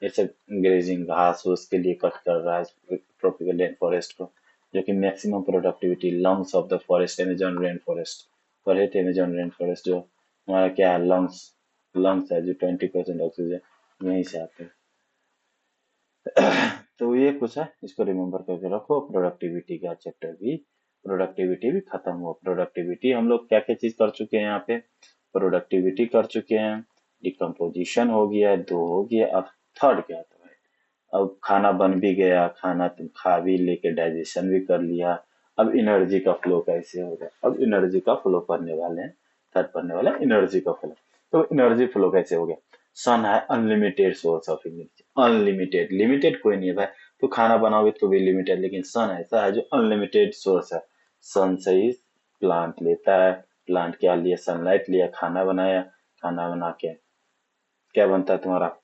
ये सब ग्रेजिंग घास फूस के लिए कट कर रहा है ट्रॉपिकल रेन फॉरेस्ट को, जो कि maximum productivity lungs of the forest, Amazon rain forest पढ़े थे। अमेजन रेन फॉरेस्ट जो हमारा क्या है, लंग्स, लंग्स है जो 20% ऑक्सीजन यहीं से आते हैं। तो ये कुछ है, इसको रिमेम्बर करके रखो। प्रोडक्टिविटी का चैप्टर भी, प्रोडक्टिविटी भी खत्म हुआ। प्रोडक्टिविटी हम लोग क्या क्या चीज कर चुके हैं यहाँ पे, प्रोडक्टिविटी कर चुके हैं, डिकम्पोजिशन हो गया, दो हो गया, अब थर्ड क्या था भाई, अब खाना बन भी गया, खाना तुम खा भी लेके डाइजेशन भी कर लिया, अब एनर्जी का फ्लो कैसे होगा, अब एनर्जी का फ्लो पढ़ने वाले हैं, थर्ड पढ़ने वाले हैं एनर्जी का फ्लो। तो एनर्जी फ्लो कैसे हो गया, सन है unlimited source of energy, unlimited, limited कोई नहीं है भाई, तो खाना बनाओगे तो भी लिमिटेड, लेकिन सन ऐसा है जो अनलिमिटेड सोर्स है। सन से ही प्लांट लेता है, प्लांट क्या लिया, सनलाइट लिया, खाना बनाया, खाना बना के क्या बनता है तुम्हारा,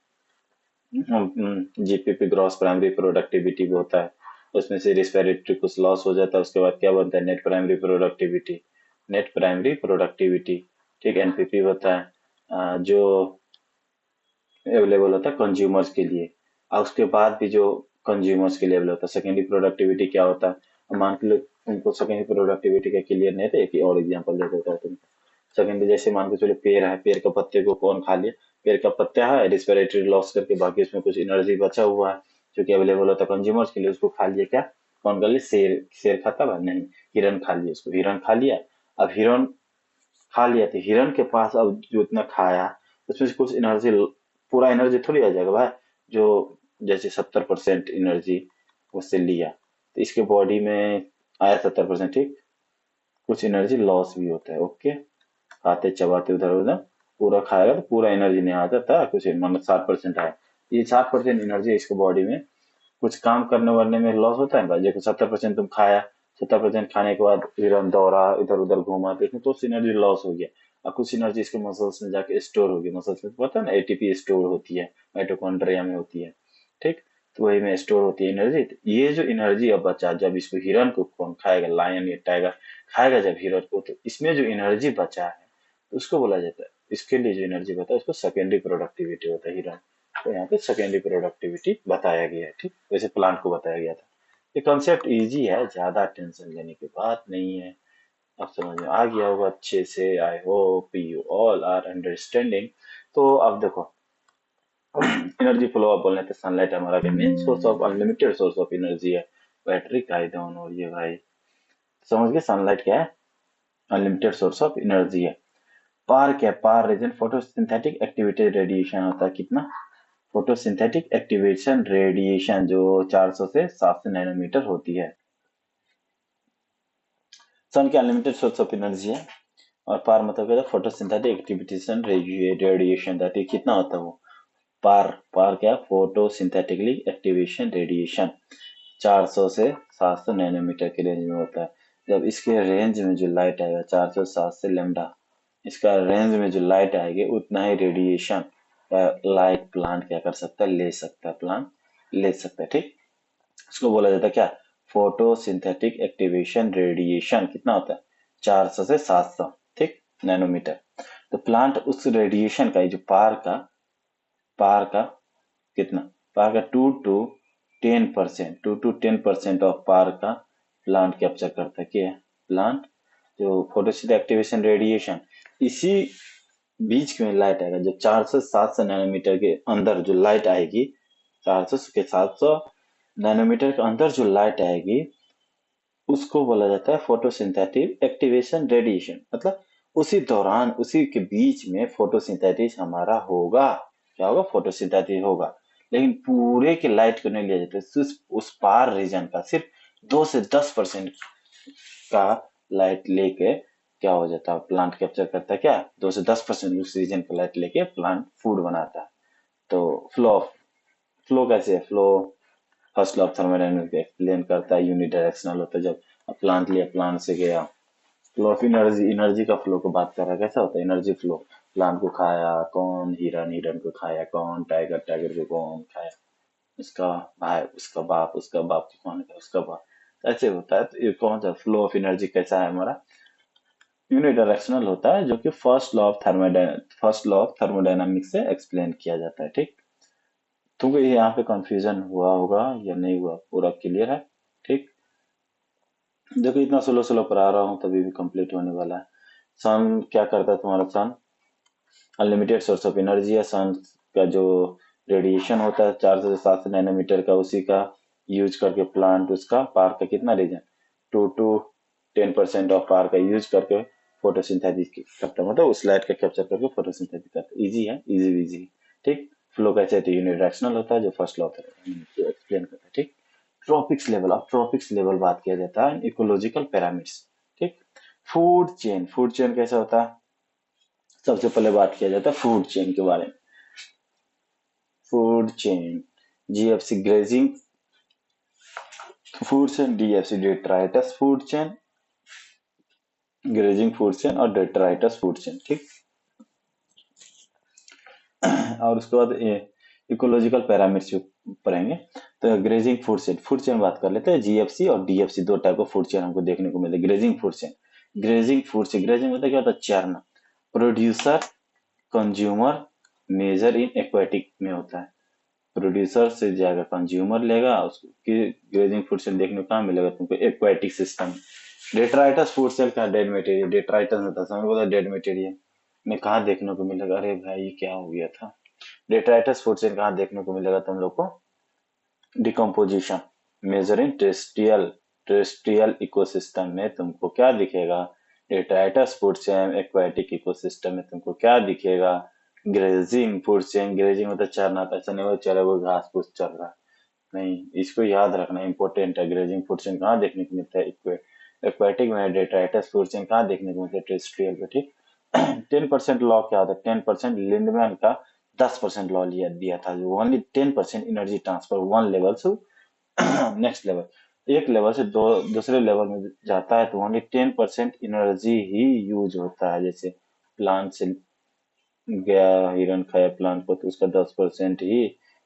जीपीपी ग्रॉस प्राइमरी प्रोडक्टिविटी भी होता है, उसमें से रिस्पिरेटरी कुछ लॉस हो जाता है, उसके बाद क्या बनता है net primary productivity, net primary productivity. ठीक, एनपीपी होता है जो अवेलेबल होता है कंज्यूमर्स के लिए, और उसके बाद भी जो कंज्यूमर्स के लिए अवेलेबल होता है। सेकेंडरी प्रोडक्टिविटी क्या होता है, अब मान के लो तुमको सेकेंडरी प्रोडक्टिविटी का क्लियर नहीं था, एक और एग्जांपल दे देता हूँ तुम। सेकेंडरी जैसे मान के चलो पेड़ है, पेड़ का पत्ते को कौन खा लिया, पेड़ का पत्ता है रिस्पिरेटरी लॉस करके, बाकी उसमें कुछ एनर्जी बचा हुआ है जो कि अवेलेबल होता है कंज्यूमर्स के लिए, उसको खा लिया, क्या कौन कर लिया, शेर, शेर खाता है नहीं, हिरन खा लिया, उसको हिरन खा लिया। अब हिरन खा लिया तो हिरन के पास अब जो इतना खाया उसमें से कुछ एनर्जी, पूरा एनर्जी थोड़ी आ जाएगा भाई। जो जैसे 70% एनर्जी उससे लिया तो इसके बॉडी में आया 70%, ठीक। कुछ एनर्जी लॉस भी होता है, ओके। खाते चबाते उधर उधर पूरा खाएगा तो पूरा एनर्जी नहीं आता था, कुछ मतलब 60% आया। ये 60% एनर्जी इसके बॉडी में कुछ काम करने वाले में लॉस होता है भाई। देखो 70% तुम खाया, 70% खाने के बाद हिरन दौड़ा इधर उधर घूमा, तो इसमें तो एनर्जी लॉस हो गया। और कुछ एनर्जी इसके मसल्स में जाके स्टोर होगी। मसल्स में तो पता है ना एटीपी स्टोर होती है, माइटोकॉन्ड्रिया में होती है, ठीक। तो वही में स्टोर होती है एनर्जी। तो ये जो एनर्जी अब बचा, जब इसको हिरन को कौन खाएगा, लायन या टाइगर खाएगा जब हिरन को, तो इसमें जो एनर्जी बचा है तो उसको बोला जाता है, इसके लिए जो एनर्जी बता है उसको सेकेंडरी प्रोडक्टिविटी होता है हिरन। तो यहाँ पे सेकेंडरी प्रोडक्टिविटी बताया गया है, ठीक। वैसे प्लांट को बताया गया था। ये कॉन्सेप्ट इजी है, ज्यादा टेंशन लेने की बात नहीं है। अब समझ में आ गया होगा अच्छे से। I hope you all are understanding. तो अब देखो, एनर्जी फ्लो आप बोलने थे, सनलाइट हमारा main source of unlimited source of energy है। बैटरी का ही डाउन हो रही है भाई। समझ गए सनलाइट क्या है? अनलिमिटेड सोर्स ऑफ एनर्जी है। पार क्या है? पार रीजन फोटोसिंथेटिक एक्टिविटी रेडिएशन होता है कितना? फोटोसिंथेटिक एक्टिवेशन रेडिएशन जो 400 से 700 नैनोमीटर होती है। सन की अनलिमिटेड सोर्स ऑफ एनर्जी है। और पार मतलब क्या? Photosynthetic activation radiation, that is कितना होता है वो? पार, पार क्या? फोटोसिंथेटिकली एक्टिवेशन रेडिएशन 400 से 700 नैनोमीटर के रेंज में होता है। जब इसके रेंज में जो लाइट आएगा 400 7 से लेमडा, इसका रेंज में जो लाइट आएगी उतना ही रेडिएशन लाइट प्लांट क्या कर सकता है? ले सकता है, प्लांट ले सकता है, ठीक। इसको बोला जाता है क्या? फोटोसिंथेटिक एक्टिवेशन रेडिएशन कितना होता है? 400 से 700, ठीक, नैनोमीटर। तो प्लांट उस रेडिएशन का, ये जो पार का कितना? पार का 2 to 10% ऑफ पार का प्लांट कैप्चर करता है। क्या? प्लांट जो फोटोसिंथेटिक एक्टिवेशन रेडिएशन, इसी बीच में लाइट आएगा जो 400 से 700 नैनोमीटर के अंदर जो लाइट आएगी, 400 के 700 नैनोमीटर के अंदर जो लाइट आएगी उसको बोला जाता है फोटोसिंथेटिक एक्टिवेशन रेडिएशन। मतलब उसी दौरान, उसी के बीच में फोटोसिंथेसिस हमारा होगा। क्या होगा? फोटोसिंथेसिस होगा। लेकिन पूरे के लाइट को नहीं लिया जाता, सिर्फ उस पार रीजन का सिर्फ 2 से 10% का लाइट लेके क्या हो जाता है? प्लांट कैप्चर करता है। क्या? 2 से 10% उस रीजन का लाइट लेके प्लांट फूड बनाता है। तो फ्लो, फ्लो कैसे है? Flow first law of thermodynamics explain करता है, यूनिडायरेक्शनल होता है। जब प्लांट लिया, प्लांट से गया, फ्लो ऑफ एनर्जी, एनर्जी का फ्लो को बात कर रहा है। कैसा होता है एनर्जी फ्लो? प्लांट को खाया कौन? हिरन। हिरन को खाया कौन? टाइगर। टाइगर को कौन खाया? उसका भाई, उसका बाप। उसका बाप को कौन खाया? उसका बाप। ऐसे होता है। तो ये कौन सा फ्लो ऑफ एनर्जी कैसा है हमारा? यूनिडायरेक्शनल होता है, जो कि फर्स्ट लॉ ऑफ थर्मोडायनामिक्स से एक्सप्लेन किया जाता है, ठीक। तुमको ये यहाँ पे कंफ्यूजन हुआ होगा या नहीं हुआ? पूरा क्लियर है, ठीक। देखो इतना स्लो स्लो पढ़ा रहा हूँ तभी भी कंप्लीट होने वाला है। सन क्या करता है तुम्हारा? सन अनलिमिटेड सोर्स ऑफ एनर्जी है। सन का जो रेडिएशन होता है 400 से 700 नैनोमीटर का, उसी का यूज करके प्लांट उसका पार का कितना रीजन? 2 to 10% ऑफ पार का यूज करके फोटोसिंथेसिस करता है। मतलब उस लाइट का कैप्चर करके फोटोसिंथेसिस करता है। इजी है, इजी इजी, ठीक। फ्लो कैसे? तो यूनिडायरेक्शनल होता है, जो फर्स्ट लॉ एक्सप्लेन करता है, ठीक। ट्रॉपिक्स लेवल, अब ट्रॉपिक्स लेवल बात किया जाता है इकोलॉजिकल पैरामीटर्स, ठीक। फूड चेन, फूड चेन कैसा होता है? सबसे पहले बात किया जाता है फूड चेन के बारे में। Food chain, GFC grazing food chain, DFC detritus food chain, grazing food chain और डेट्राइटस फूड चेन, ठीक। और उसके बाद इकोलॉजिकल पैरामीटर्स पढ़ेंगे। तो ग्रेजिंग फूड चेन बात कर लेते हैं। जीएफसी और डीएफसी दो टाइप ऑफ फूड चेन हमको देखने को मिलते हैं। ग्रेजिंग फूड चेन, ग्रेजिंग मतलब क्या होता है? चरना। Producer, consumer, major in aquatic में होता है। प्रोड्यूसर से जाएगा, कंज्यूमर लेगा उसको। ग्रेजिंग फूड चेन देखने को कहाँ मिलेगा तुमको? Aquatic system. Detritus food chain का डेड मटेरियल, डेट्राइटस होता है, समझ बोला डेड मटेरियल में कहाँ देखने को मिलेगा? अरे भाई ये क्या हो गया था? डेट्राइटस फूड चेन कहाँ देखने को मिलेगा तुम लोग को? Decomposition, major in terrestrial terrestrial ecosystem में तुमको क्या दिखेगा? Detritus food chain aquatic ecosystem में तुमको क्या दिखेगा? ग्रेजिंग फूड चेन, ग्रेजिंग मतलब चरना, तो ऐसा नहीं हो चरे वो घास फूस चल रहा है, नहीं, इसको याद रखना इंपॉर्टेंट है। ग्रेजिंग फूड चेन कहाँ देखने को मिलता है? एक्वेटिक में। डेट्राइटस फूड चेन कहाँ देखने को मिलता है? टेरेस्ट्रियल पे, ठीक। 10% लॉ क्या होता है? 10% लिंडमैन का 10% लॉ लिया दिया था, जो only 10% energy transfer one level से नेक्स्ट लेवल, एक लेवल से दो दूसरे लेवल में जाता है, तो ओनली 10% एनर्जी ही यूज होता है। जैसे प्लांट से गया, हिरन खाया प्लांट को, तो उसका 10% ही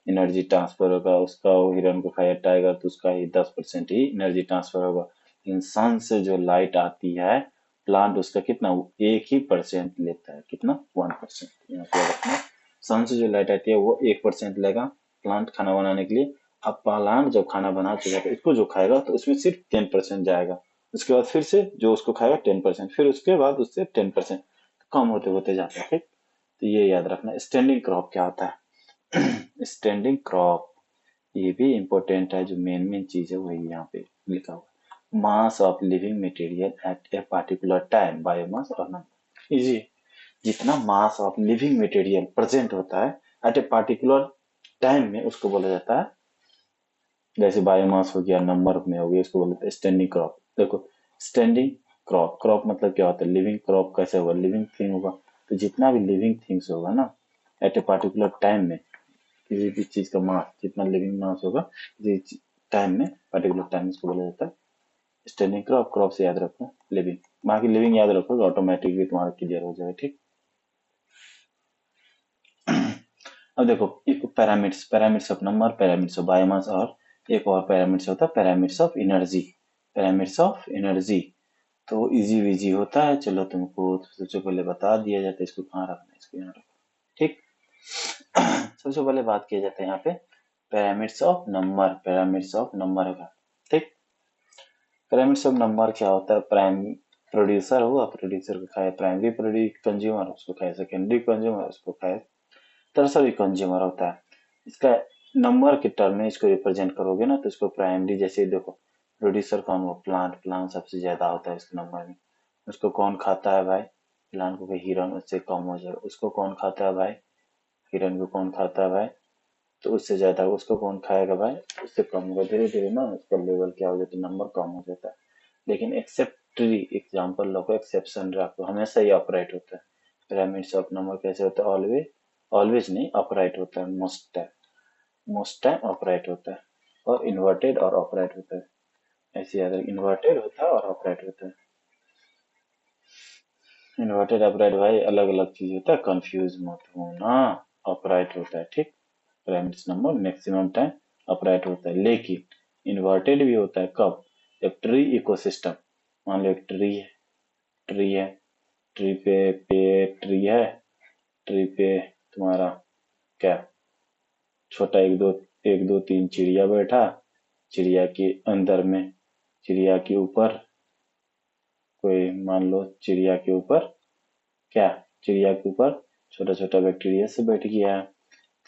एनर्जी ट्रांसफर होगा। उसका वो हिरन को खाया टाइगर, तो उसका ही 10% ही एनर्जी ट्रांसफर होगा। लेकिन सन से जो लाइट आती है, प्लांट उसका कितना, 1% ही लेता है। कितना? 1%। यहाँ पे रखना, सन से जो लाइट आती है वो 1% लेगा प्लांट खाना बनाने के लिए। अब प्लांट जब खाना बना चुका है, तो इसको जो खाएगा तो उसमें सिर्फ 10% जाएगा। उसके बाद फिर से जो उसको खाएगा 10%, फिर उसके बाद उससे 10% कम होते होते जाता है, ठीक। तो ये याद रखना। स्टैंडिंग क्रॉप क्या होता है? स्टैंडिंग क्रॉप, ये भी इंपॉर्टेंट है। जो मेन मेन चीज है वही यहाँ पे लिखा हुआ। Mass of living material at a particular time, biomass और नंबर। इजी, जितना mass of living material present होता है एट ए पार्टिकुलर टाइम में, उसको बोला जाता है। जैसे बायोमास हो गया, नंबर में हो गया, इसको बोलते हैं स्टैंडिंग क्रॉप। देखो, स्टैंडिंग क्रॉप, क्रॉप मतलब क्या होता है? लिविंग क्रॉप कैसे होगा? लिविंग थिंग होगा। तो जितना भी लिविंग थिंग्स होगा ना, एट ए पार्टिकुलर टाइम में, किसी भी चीज का मास, जितना लिविंग मास होगा किसी टाइम में, पर्टिकुलर टाइम, इसको बोला जाता है स्टैंडिंग क्रॉप। क्रॉप से याद रखो लिविंग, बाकी लिविंग याद रखोगे ऑटोमेटिकली तुम्हारा क्लियर हो जाएगा, ठीक। अब देखो, एक pyramids, pyramids of number, pyramids of biomass, और एक और पैरामिड्स होता है pyramids of energy. Pyramids of energy तो इजी विजी होता है। चलो तुमको तो सबसे पहले बता दिया जाता है, इसको कहाँ रखना है, इसको यहाँ रखो, ठीक। सबसे पहले बात किया जाता है यहाँ पे pyramids of number, pyramids of number का, ठीक। पिरामिड्स ऑफ नंबर क्या होता है? प्राइम प्रोड्यूसर हुआ, प्रोड्यूसर को खाए प्राइमरी प्रोड्यूस कंज्यूमर, उसको खाए सेकेंडरी कंज्यूमर, उसको खाए टर्सरी कंज्यूमर होता है। इसका नंबर के टर्म में इसको रिप्रेजेंट करोगे ना, तो इसको प्राइमरी, जैसे देखो प्रोड्यूसर कौन हुआ? प्लांट, प्लांट सबसे ज्यादा होता है इसके नंबर में। उसको कौन खाता है भाई? प्लांट को कोई हिरन, उससे कम हो जाएगा। उसको कौन खाता है भाई? हिरन को कौन खाता है भाई? तो उससे ज्यादा। उसको कौन खाएगा भाई? उससे कम होगा। धीरे धीरे ना उसका लेवल क्या हो जाता है? नंबर कम हो जाता है। लेकिन एक्सेप्ट ट्री एग्जाम्पल लो, एक्सेप्शन रखो, हमेशा ही अपराइट होता है। पिरामिड्स ऑफ नंबर कैसे होता है? ऑलवेज, ऑलवेज नहीं, अपराइट होता है most time, most time upright होता है। और इन्वर्टेड और अपराइट होता है। ऐसे याद रख, इन्वर्टेड होता है और अपराइट होता है। इन्वर्टेड अपराइट भाई अलग अलग चीज होता है, कंफ्यूज मत होना। अपराइट होता है, ठीक। Pyramids number maximum time upright होता है, लेकिन इन्वर्टेड भी होता है कब? जब ट्री इकोसिस्टम, मान लो एक ट्री है, ट्री है, ट्री पे ट्री है, ट्री पे तुम्हारा क्या, छोटा एक दो तीन चिड़िया बैठा, चिड़िया के अंदर में, चिड़िया के ऊपर कोई, मान लो चिड़िया के ऊपर क्या, चिड़िया के ऊपर छोटा छोटा बैक्टीरिया से बैठ गया है।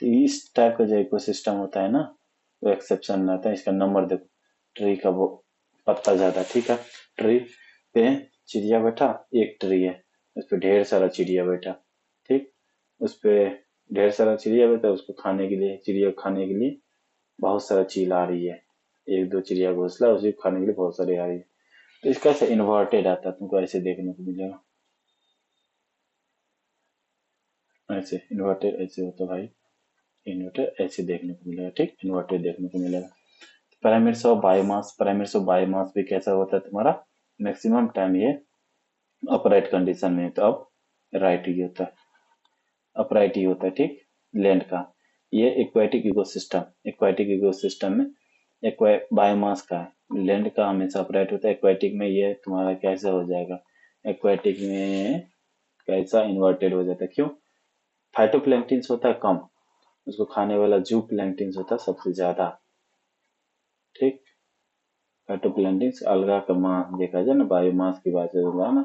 तो इस टाइप का जो इकोसिस्टम होता है ना, वो एक्सेप्शन रहता है। इसका नंबर देखो, ट्री का वो पत्ता ज्यादा, ठीक है। ट्री पे चिड़िया बैठा, एक ट्री है, उस पे ढेर सारा चिड़िया बैठा, ठीक। उस पे ढेर सारा चिड़िया बैठा, उसको खाने के लिए, चिड़िया को खाने के लिए बहुत सारा चील आ रही है। एक दो चिड़िया घोंसला, उसी को खाने के लिए बहुत सारी आ रही है। तो इसका ऐसे इन्वर्टेड आता है, तुमको ऐसे देखने को मिलेगा। ऐसे इन्वर्टेड ऐसे होता है भाई, इन्वर्टेड ऐसे देखने को मिलेगा, ठीक। इन्वर्टेड देखने को मिलेगा। Pyramids of biomass, pyramids of biomass भी कैसा होता है तुम्हारा? मैक्सिमम टाइम ये अपराइट कंडीशन में है, तो अब राइट ही होता है, अपराइट ही होता है, ठीक। लैंड का ये एक्वाटिक इकोसिस्टम, एक्वाटिक इकोसिस्टम में बायोमास का है, लैंड का हमेशा अपराइट होता है। एक्वाटिक में ये तुम्हारा कैसा हो जाएगा? एक्वाटिक में कैसा इन्वर्टेड हो जाता है? क्यों? फाइटोप्लैंक्टन्स होता है कम, उसको खाने वाला जू प्लैंक्टन्स होता है सबसे ज्यादा, ठीक। फाइटोप्लैंक्टन्स अलगा का मास देखा जाए ना, बायोमास की बात होगा ना,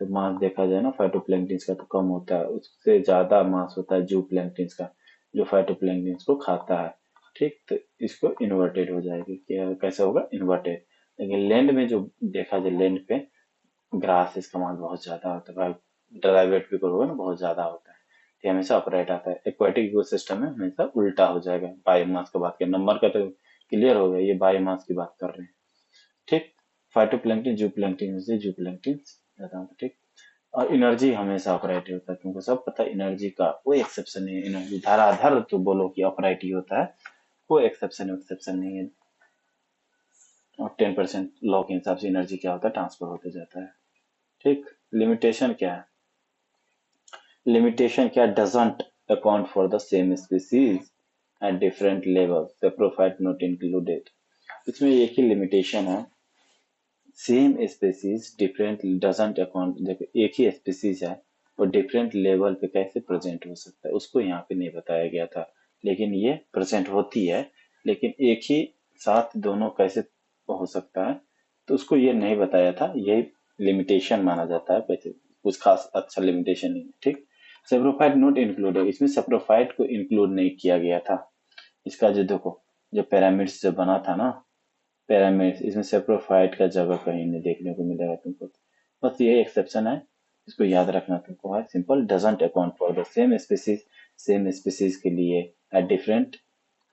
तो मास देखा जाए ना फाइटोप्लैंक्टन्स का तो कम होता है, उससे ज्यादा मास होता है जू प्लैंक्टन्स का, जो फाइटोप्लैंक्टन्स को खाता है, ठीक। तो इसको इन्वर्टेड हो जाएगी, क्या कैसा होगा? इन्वर्टेड। लेकिन लैंड में जो देखा जाए, लैंड पे ग्रास इसका मान बहुत ज्यादा होता है, डेरिवेट भी करोगे ना बहुत ज्यादा होता है, तो ये हमेशा अपराइट आता है। एक्वाटिक इकोसिस्टम में हमेशा उल्टा हो जाएगा। बायोमास की बात करें, नंबर का तो क्लियर हो गया, ये बायोमास की बात कर रहे हैं। ठीक। फाइटोप्लैंक्टन जू प्लैंक्टन से जू प्लैंक्टन ज्यादा होता है, ठीक। और एनर्जी हमेशा अपराइट होता है, तुमको सब पता है एनर्जी का कोई एक्सेप्शन नहीं है। एनर्जी धाराधर तो बोलो कि अपराइट ही होता है, कोई एक्सेप्शन नहीं है। और 10% लॉ के हिसाब से एनर्जी क्या होता है, ट्रांसफर होते जाता है। ठीक। लिमिटेशन क्या है? लिमिटेशन क्या, doesn't account for the same species at different level, saprophyte not included. इसमें एक ही लिमिटेशन है, same species different doesn't account. देखो एक ही स्पीसीज है और डिफरेंट लेवल पे कैसे प्रेजेंट हो सकता है, उसको यहाँ पे नहीं बताया गया था। लेकिन ये प्रेजेंट होती है, लेकिन एक ही साथ दोनों कैसे हो सकता है, तो उसको ये नहीं बताया था। यही लिमिटेशन माना जाता है, वैसे कुछ खास अच्छा लिमिटेशन नहीं है। ठीक। सेप्रोफाइट नॉट इंक्लूडेड, इसमें सेप्रोफाइट को इंक्लूड नहीं किया गया था। इसका जो देखो, जो पिरामिड्स जो बना था ना, पिरामिड्स, इसमें सेप्रोफाइट का जगह कहीं नहीं देखने को मिलेगा तुमको। बस ये एक्सेप्शन है, इसको याद रखना तुमको है। Simple, doesn't account for the same species, same species के लिए at different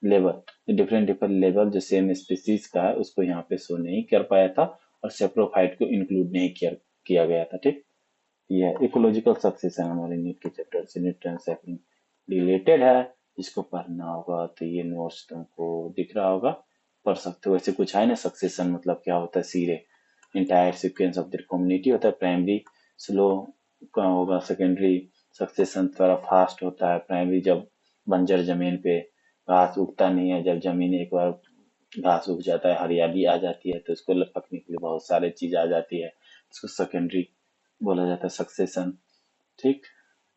level, different different level जो सेम स्पीसीज का है उसको यहाँ पे शो नहीं कर पाया था, और सेप्रोफाइट को इंक्लूड नहीं किया गया था। ठीक। ये इकोलॉजिकल सक्सेशन हमारे नीट के चैप्टर से, न्यूट्रिएंट साइक्लिंग रिलेटेड है। इसको पढ़ना होगा तो ये नोट्स तुमको दिख रहा होगा, पढ़ सकते हो। वैसे कुछ है ना, सक्सेशन मतलब क्या होता है, sere entire sequence of the community होता है। प्राइमरी स्लो का होगा, सेकेंडरी सक्सेशन थोड़ा फास्ट होता है। प्राइमरी जब बंजर जमीन पे घास उगता नहीं है, जब जमीन एक बार घास उग जाता है, हरियाली आ जाती है, तो उसको लपकने के लिए बहुत सारे चीज आ जाती है, इसको सेकेंडरी बोला जाता है सक्सेशन। ठीक।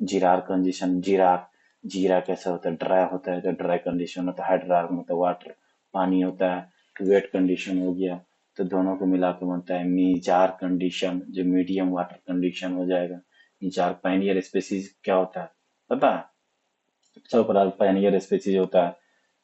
जीरार कंडीशन, जीरा कैसा होता है, ड्राई होता है तो ड्राई कंडीशन होता है। हाइड्रार मतलब वाटर, पानी होता है। वेट कंडीशन हो गया, तो दोनों को मिला के बनता है मीजार कंडीशन, जो मीडियम वाटर कंडीशन हो जाएगा। मीजार पाइनियर स्पेसीज क्या होता है पता है? सब पाइनियर स्पेसीज होता है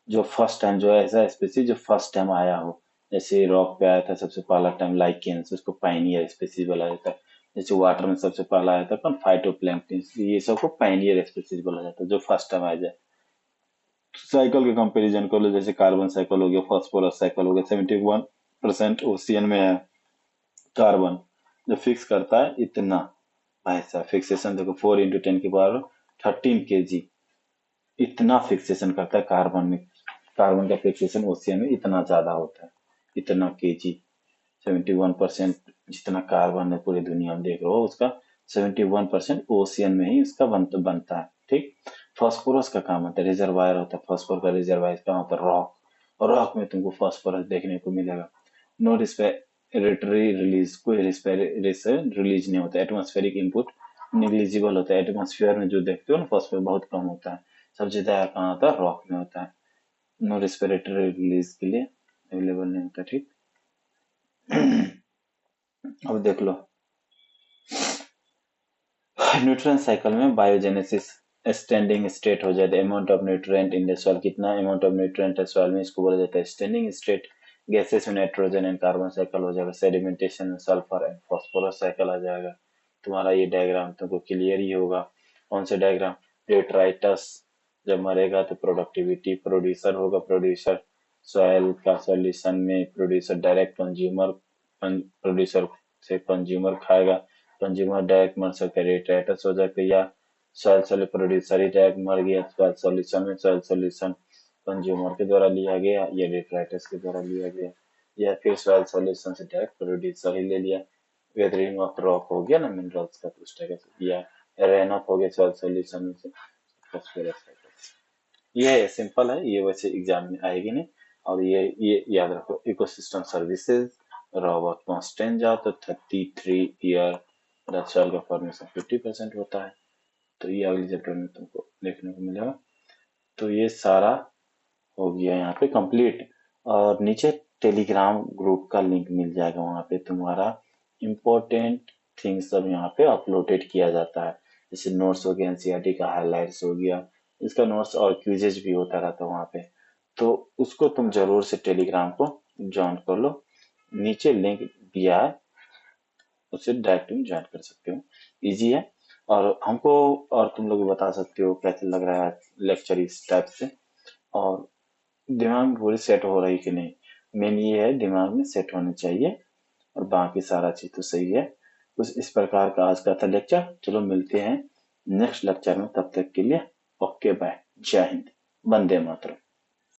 जो फर्स्ट टाइम, जो ऐसा स्पेसीज जो फर्स्ट टाइम आया हो। जैसे रॉक पे आया था सबसे पहला टाइम लाइकेन्स, उसको पाइनियर स्पेसीज बोला जाता है। जैसे वाटर में सबसे पहला आया था कौन, फाइटोप्लैंक्टन, ये सबको पाइनियर स्पेसीज बोला जाता है जो फर्स्ट टाइम आ जाए। साइकिल के कंपैरिजन कर लो, जैसे कार्बन साइकिल हो गया, फास्फोरस साइकिल हो गया। 71% ओशियन में है कार्बन, जो फिक्स करता है इतना। ऐसा फिक्सेशन देखो, 4 × 10⁻13 kg, इतना फिक्सेशन करता है कार्बन में। कार्बन का फिक्सेशन ओशियन में इतना ज्यादा होता है, इतना केजी। 71% जितना कार्बन है पूरी दुनिया में देख रहे हो, उसका 71% ओशियन में ही इसका बनता है। ठीक। फास्फोरस का काम होता है, रिजर्वायर होता है फास्फोरस का, रिजर्वायर का होता है रॉक, और रॉक में तुमको फास्फोरस देखने को मिलेगा। नो रेस्पिरेटरी रिलीज, कोई रेस्पिरेशन रिलीज नहीं होता। एटमॉस्फेरिक इनपुट निग्लिजिबल होता है, एटमॉस्फेयर में जो देखते हो ना फास्फोरस बहुत कम होता है। सबसे ज्यादा कहाँ होता है, रॉक में होता है। नो रेस्पिरेटरी रिलीज के लिए अवेलेबल नहीं होता। ठीक। अब देख लो, न्यूट्रिएंट साइकिल में बायोजेनेसिस, स्टैंडिंग स्टेट हो जाता है। Amount of nutrient in the soil, कितना अमाउंट ऑफ न्यूट्रिएंट है सॉइल में, इसको बोला जाता है स्टैंडिंग स्टेट। गैसेस में नाइट्रोजन एंड कार्बन साइकिल हो जाएगा। सेडिमेंटेशन में सल्फर एंड फास्फोरस साइकिल आ जाएगा। तुम्हारा ये डायग्राम तुमको क्लियर ही होगा। कौन सा डायग्राम, डेट्राइटस जब मरेगा तो प्रोडक्टिविटी, प्रोड्यूसर होगा, प्रोड्यूसर सॉइल का सॉल्यूशन में, प्रोड्यूसर डायरेक्ट कंज्यूमर, प्रोड्यूसर से कंज्यूमर खाएगा, कंज्यूमर डायरेक्ट मर सकता है, रेट्राइटस हो जाता है। या सॉइल सॉल्यूशन प्रोड्यूसर ही डायरेक्ट मर गया सॉइल सॉल्यूशन में, सॉइल सॉल्यूशन कंज्यूमर के द्वारा लिया गया या रेट्राइटस के द्वारा लिया गया, या फिर सॉइल सॉल्यूशन से डायरेक्ट प्रोड्यूसर ही ले लिया। वेदरिंग ऑफ रॉक हो गया ना मिनरल्स का, तो उस तरह से, या रेन ऑफ हो गया सॉइल सॉल्यूशन में से phosphorus cycles। ये है सिंपल है, ये वैसे एग्जाम में आएगी नहीं। और ये याद रखो, इकोसिस्टम सर्विसेज रॉबर्ट कॉन्स्टेंट जाओ तो 33 ईयर रचल का फॉर्मेशन 50% होता है। तो ये अगले चैप्टर में तुमको देखने को मिलेगा। तो ये सारा हो गया यहाँ पे कंप्लीट। और नीचे टेलीग्राम ग्रुप का लिंक मिल जाएगा, वहाँ पे तुम्हारा इम्पोर्टेंट थिंग्स सब यहाँ पे अपलोडेड किया जाता है। जैसे नोट्स हो गया, एनसीईआरटी का हाइलाइट्स हो गया, इसका नोट्स और क्विजेज भी होता रहता है वहाँ पे। तो उसको तुम जरूर से टेलीग्राम को ज्वाइन कर लो, नीचे लिंक दिया है, उससे डायरेक्ट तुम ज्वाइन कर सकते हो। इजी है। और हमको और तुम लोग भी बता सकते हो कैसे लग रहा है लेक्चर इस टाइप से, और दिमाग में पूरी सेट हो रही कि नहीं। मेन ये है दिमाग में सेट होनी चाहिए, और बाकी सारा चीज तो सही है। कुछ इस प्रकार का आज का था लेक्चर। चलो मिलते हैं नेक्स्ट लेक्चर में, तब तक के लिए ओके बाय, जय हिंद, वंदे मातरम।